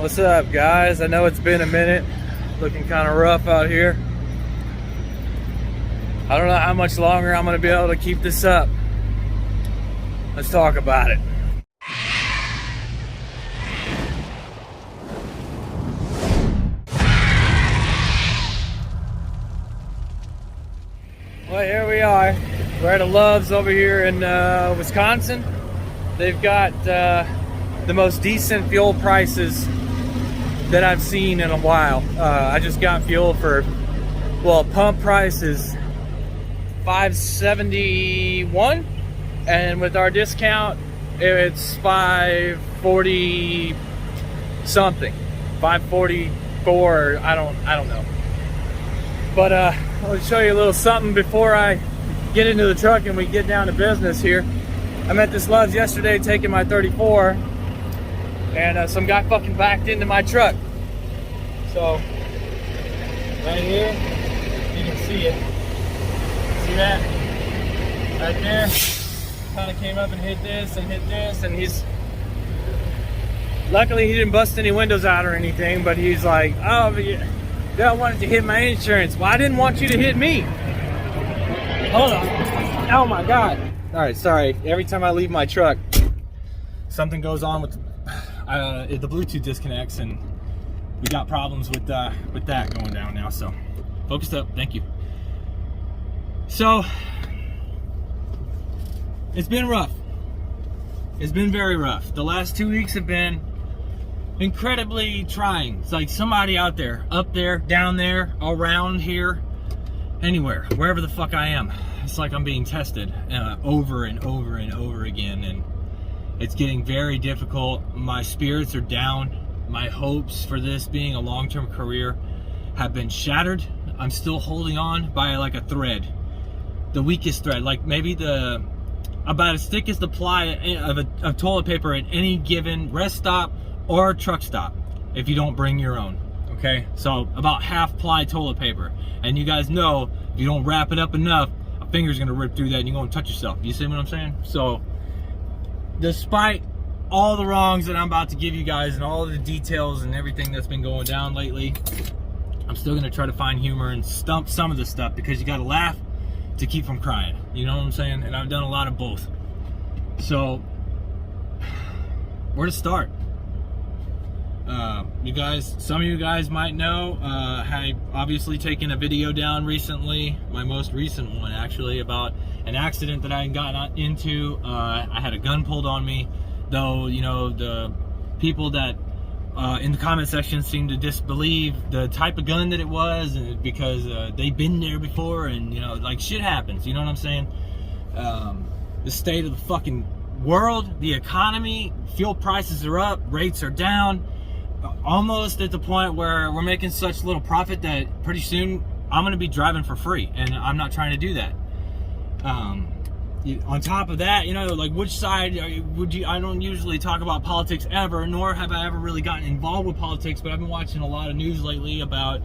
What's up, guys? I know it's been a minute. Looking kind of rough out here. I don't know how much longer I'm going to be able to keep this up. Let's talk about it. Well, here we are. We're at a Love's over here in Wisconsin. They've got the most decent fuel prices that I've seen in a while. I just got fuel for, well, pump price is $5.71, and with our discount it's $5.40 something, $5.44. I don't know. But I'll show you a little something before I get into the truck and we get down to business here. I'm at this Love's yesterday taking my 34, and some guy fucking backed into my truck. So, right here, you can see it. See that? Right there. Kind of came up and hit this, and he's... Luckily, he didn't bust any windows out or anything, but he's like, oh, but you don't want it to hit my insurance. Well, I didn't want you to hit me. Hold on. Oh my God. All right, sorry. Every time I leave my truck, something goes on with the Bluetooth disconnects, and we got problems with that going down now. So, focused up. Thank you. So, it's been rough. It's been very rough. The last 2 weeks have been incredibly trying. It's like somebody out there, up there, down there, around here, anywhere, wherever the fuck I am. It's like I'm being tested over and over and over again, and it's getting very difficult. My spirits are down. My hopes for this being a long-term career have been shattered. I'm still holding on by like a thread, the weakest thread, like maybe about as thick as the ply of toilet paper at any given rest stop or truck stop, if you don't bring your own. Okay, so about half ply toilet paper, and you guys know if you don't wrap it up enough, a finger's gonna rip through that and you're gonna touch yourself. You see what I'm saying? So despite all the wrongs that I'm about to give you guys and all the details and everything that's been going down lately, I'm still gonna try to find humor and stump some of this stuff, because you gotta laugh to keep from crying. You know what I'm saying? And I've done a lot of both. So where to start? You guys, some of you guys might know, I obviously taken a video down recently, my most recent one actually, about an accident that I got into. I had a gun pulled on me, though, you know, the people that in the comment section seem to disbelieve the type of gun that it was, because they've been there before, and, you know, like, shit happens, you know what I'm saying? The state of the fucking world, the economy, fuel prices are up, rates are down, almost at the point where we're making such little profit that pretty soon I'm going to be driving for free, and I'm not trying to do that. On top of that, you know, like, which side would you... I don't usually talk about politics ever, nor have I ever really gotten involved with politics, but I've been watching a lot of news lately about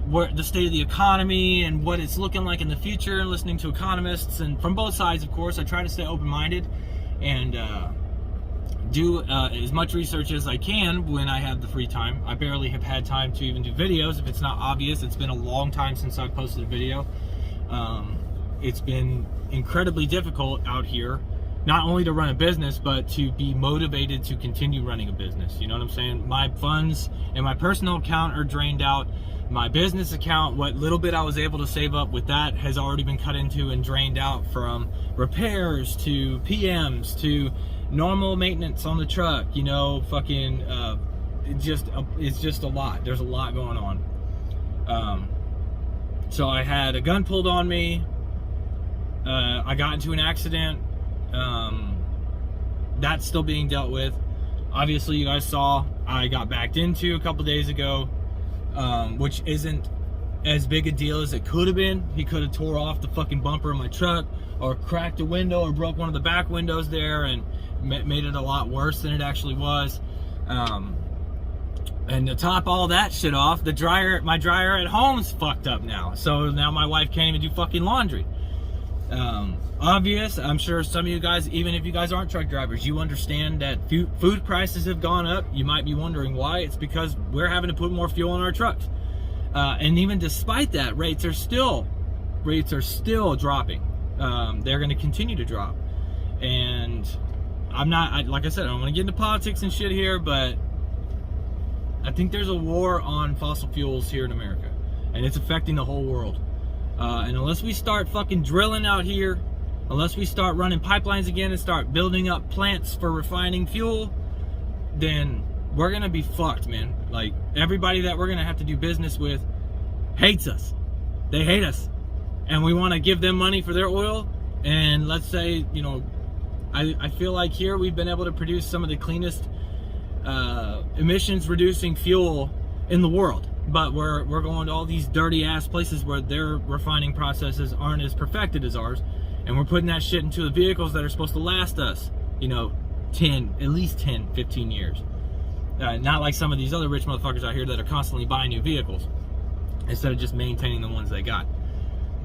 where the state of the economy and what it's looking like in the future, and listening to economists, and from both sides, of course. I try to stay open-minded and do as much research as I can when I have the free time. I barely have had time to even do videos, if it's not obvious. It's been a long time since I've posted a video. It's been incredibly difficult out here, not only to run a business, but to be motivated to continue running a business. You know what I'm saying? My funds in my personal account are drained out. My business account, what little bit I was able to save up with that, has already been cut into and drained out, from repairs to PMs to normal maintenance on the truck. You know, fucking it's just a lot. There's a lot going on. So I had a gun pulled on me. I got into an accident. That's still being dealt with. Obviously, you guys saw I got backed into a couple days ago, which isn't as big a deal as it could have been. He could have tore off the fucking bumper of my truck, or cracked a window, or broke one of the back windows there, and made it a lot worse than it actually was. And to top all that shit off, my dryer at home is fucked up now. So now my wife can't even do fucking laundry. Obvious, I'm sure some of you guys, even if you guys aren't truck drivers, you understand that food prices have gone up. You might be wondering why. It's because we're having to put more fuel in our trucks. And even despite that, rates are still dropping. They're going to continue to drop. And like I said, I don't want to get into politics and shit here, but I think there's a war on fossil fuels here in America, and it's affecting the whole world. And unless we start fucking drilling out here, unless we start running pipelines again and start building up plants for refining fuel, then we're gonna be fucked, man. Like, everybody that we're gonna have to do business with hates us. They hate us. And we wanna give them money for their oil. And let's say, you know, I feel like here we've been able to produce some of the cleanest emissions reducing fuel in the world. But we're going to all these dirty ass places where their refining processes aren't as perfected as ours, and we're putting that shit into the vehicles that are supposed to last us, you know, at least 10, 15 years. Not like some of these other rich motherfuckers out here that are constantly buying new vehicles instead of just maintaining the ones they got.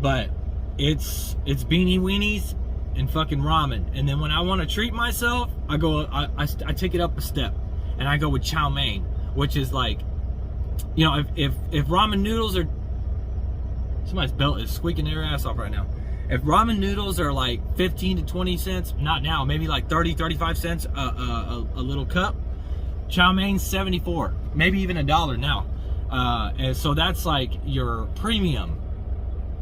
But it's beanie weenies and fucking ramen. And then when I want to treat myself, I take it up a step, and I go with chow mein, which is like, you know, if ramen noodles are, somebody's belt is squeaking their ass off right now. If ramen noodles are like 15 to 20 cents, not now, maybe like 30, 35 cents a little cup, chow mein 74, maybe even $1 now. And so that's like your premium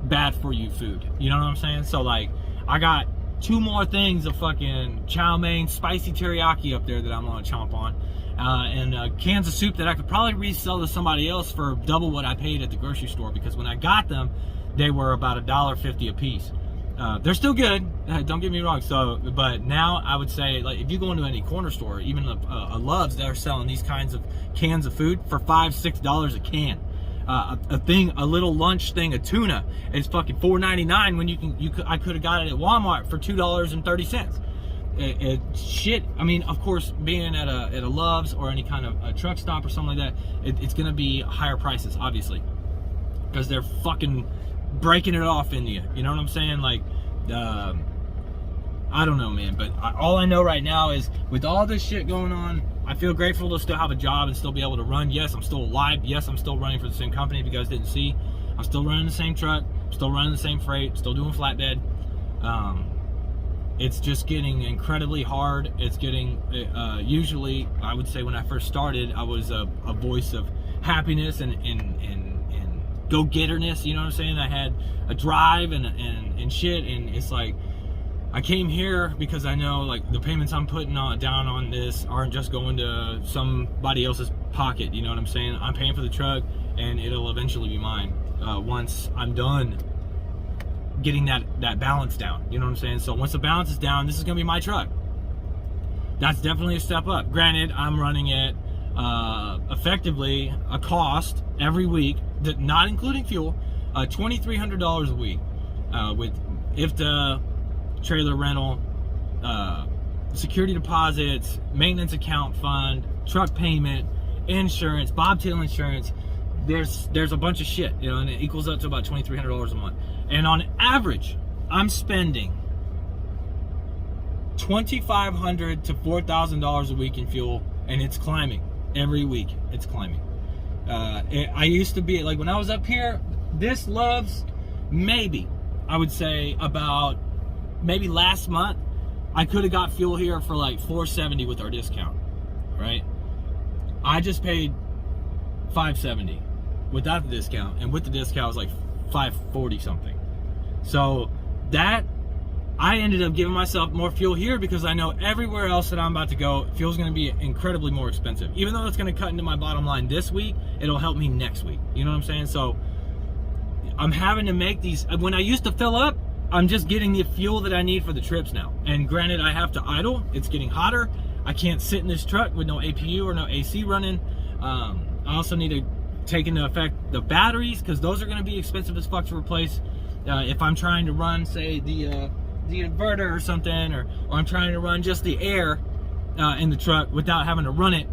bad for you food. You know what I'm saying? So like, I got 2 more things of fucking chow mein spicy teriyaki up there that I'm gonna chomp on. And cans of soup that I could probably resell to somebody else for double what I paid at the grocery store, because when I got them, they were about $1.50 a piece. They're still good, don't get me wrong. So, but now I would say, like, if you go into any corner store, even a Love's, they're selling these kinds of cans of food for $5, $6 a can. A little lunch thing of tuna is fucking $4.99 when I could have got it at Walmart for $2.30. Shit. I mean, of course, being at a Love's or any kind of a truck stop or something like that, it's gonna be higher prices, obviously, because they're fucking breaking it off into you. You know what I'm saying? Like, I don't know, man. But all I know right now is, with all this shit going on, I feel grateful to still have a job and still be able to run. Yes, I'm still alive. Yes, I'm still running for the same company. If you guys didn't see, I'm still running the same truck, still running the same freight, still doing flatbed. It's just getting incredibly hard. It's getting, usually, I would say when I first started, I was a voice of happiness and go-getterness, you know what I'm saying? I had a drive and shit, and it's like, I came here because I know, like, the payments I'm putting down on this aren't just going to somebody else's pocket, you know what I'm saying? I'm paying for the truck, and it'll eventually be mine once I'm done getting that balance down, you know what I'm saying? So once the balance is down, this is gonna be my truck. That's definitely a step up. Granted, I'm running it effectively a cost every week, not including fuel, $2,300 a week, with IFTA, trailer rental, security deposits, maintenance account fund, truck payment, insurance, bobtail insurance. There's a bunch of shit, you know, and it equals up to about $2,300 a month. And on average, I'm spending $2,500 to $4,000 a week in fuel, and it's climbing every week. It's climbing. I used to be, like, when I was up here, this Love's, maybe I would say about maybe last month, I could have got fuel here for like $4.70 with our discount, right? I just paid $5.70 without the discount, and with the discount it was like $5.40 something. So that, I ended up giving myself more fuel here because I know everywhere else that I'm about to go, fuel's going to be incredibly more expensive. Even though it's going to cut into my bottom line this week, it'll help me next week. You know what I'm saying? So I'm having to make these. When I used to fill up, I'm just getting the fuel that I need for the trips now. And granted, I have to idle. It's getting hotter. I can't sit in this truck with no APU or no AC running. I also need to take into effect the batteries, because those are going to be expensive as fuck to replace. If I'm trying to run, say, the inverter or something, or I'm trying to run just the air in the truck without having to run it,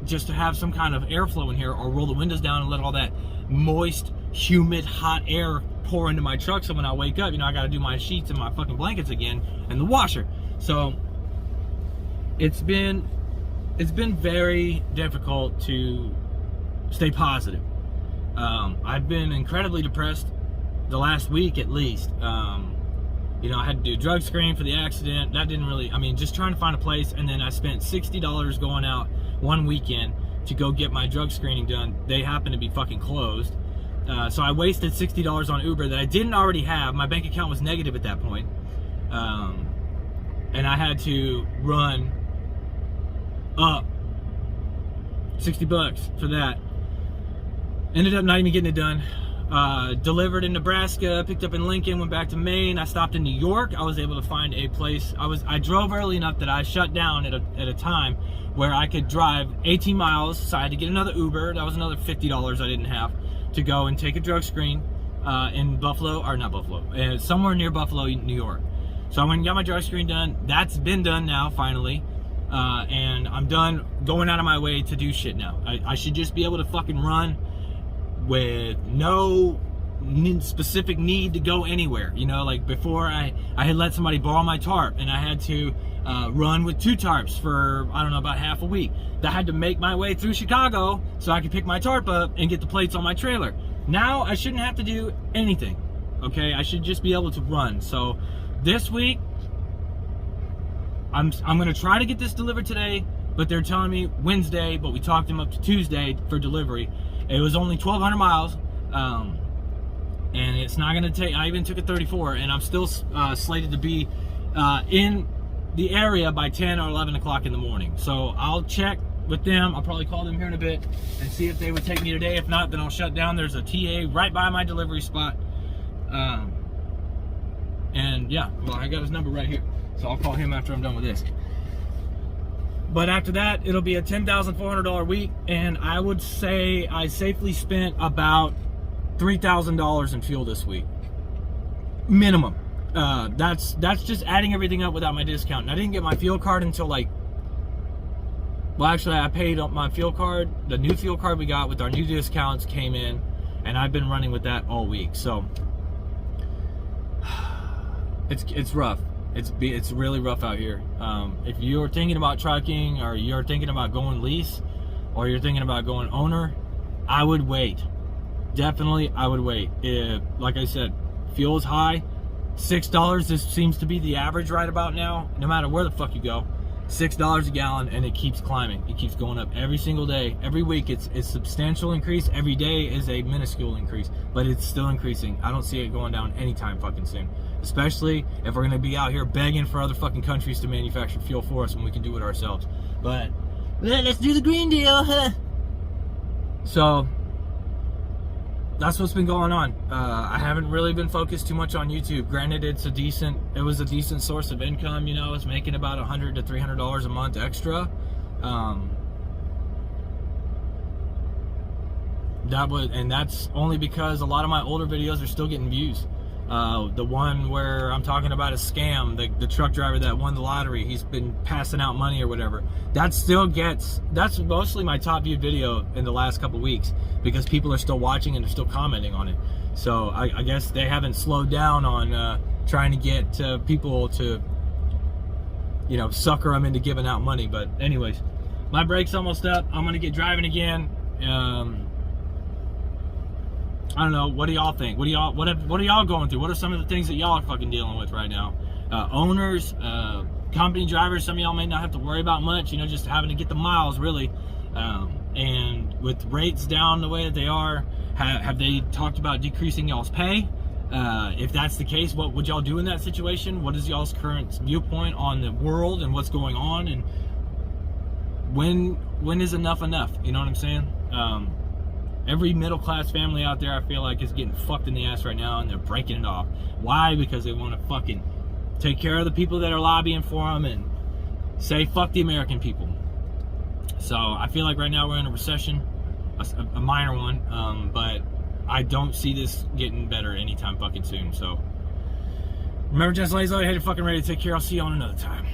just to have some kind of airflow in here, or roll the windows down and let all that moist, humid, hot air pour into my truck. So when I wake up, you know, I got to do my sheets and my fucking blankets again and the washer. So it's been very difficult to stay positive. I've been incredibly depressed the last week at least. You know, I had to do a drug screen for the accident. That didn't really, I mean, just trying to find a place. And then I spent $60 going out one weekend to go get my drug screening done. They happened to be fucking closed. So I wasted $60 on Uber that I didn't already have. My bank account was negative at that point. And I had to run up $60 for that. Ended up not even getting it done. Delivered in Nebraska, picked up in Lincoln, went back to Maine. I stopped in New York. I was able to find a place. I drove early enough that I shut down at a time where I could drive 18 miles. So I had to get another Uber. That was another $50 I didn't have to go and take a drug screen in Buffalo, or not Buffalo, somewhere near Buffalo, New York. So I went and got my drug screen done. That's been done now, finally. And I'm done going out of my way to do shit now. I should just be able to fucking run with no specific need to go anywhere. You know, like before I had let somebody borrow my tarp and I had to run with 2 tarps for, I don't know, about half a week. I had to make my way through Chicago so I could pick my tarp up and get the plates on my trailer. Now I shouldn't have to do anything, okay? I should just be able to run. So this week, I'm gonna try to get this delivered today, but they're telling me Wednesday, but we talked them up to Tuesday for delivery. It was only 1,200 miles, and it's not gonna take, I even took a 34, and I'm still slated to be in the area by 10 or 11 o'clock in the morning. So I'll check with them. I'll probably call them here in a bit and see if they would take me today. If not, then I'll shut down. There's a TA right by my delivery spot. And yeah, well, I got his number right here. So I'll call him after I'm done with this. But after that, it'll be a $10,400 week, and I would say I safely spent about $3,000 in fuel this week, minimum. That's just adding everything up without my discount. And I didn't get my fuel card until like, well, actually, I paid up my fuel card. The new fuel card we got with our new discounts came in, and I've been running with that all week. So it's rough. It's really rough out here. If you're thinking about trucking, or you're thinking about going lease, or you're thinking about going owner, I would wait. Definitely, I would wait. Like I said, fuel's high. $6, this seems to be the average right about now, no matter where the fuck you go. $6 a gallon, and it keeps climbing. It keeps going up every single day. Every week it's substantial increase. Every day is a minuscule increase, but it's still increasing. I don't see it going down anytime fucking soon, especially if we're gonna be out here begging for other fucking countries to manufacture fuel for us when we can do it ourselves. But let's do the Green Deal, huh? So that's what's been going on. I haven't really been focused too much on YouTube. Granted, it was a decent source of income. You know, I was making about $100 to $300 a month extra. That's only because a lot of my older videos are still getting views. The one where I'm talking about a scam, the truck driver that won the lottery, he's been passing out money or whatever. That's mostly my top viewed video in the last couple weeks, because people are still watching and they're still commenting on it. So I guess they haven't slowed down on trying to get people to, you know, sucker them into giving out money. But anyways, my break's almost up. I'm gonna get driving again. I don't know. What do y'all think? What are y'all going through? What are some of the things that y'all are fucking dealing with right now? Owners, company drivers. Some of y'all may not have to worry about much. You know, just having to get the miles really. And with rates down the way that they are, have they talked about decreasing y'all's pay? If that's the case, what would y'all do in that situation? What is y'all's current viewpoint on the world and what's going on? And when is enough enough? You know what I'm saying? Every middle-class family out there, I feel like, is getting fucked in the ass right now, and they're breaking it off. Why? Because they want to fucking take care of the people that are lobbying for them and say, fuck the American people. So I feel like right now we're in a recession, a minor one, but I don't see this getting better anytime fucking soon. So remember, just lazy, I hate it fucking ready to take care. I'll see you on another time.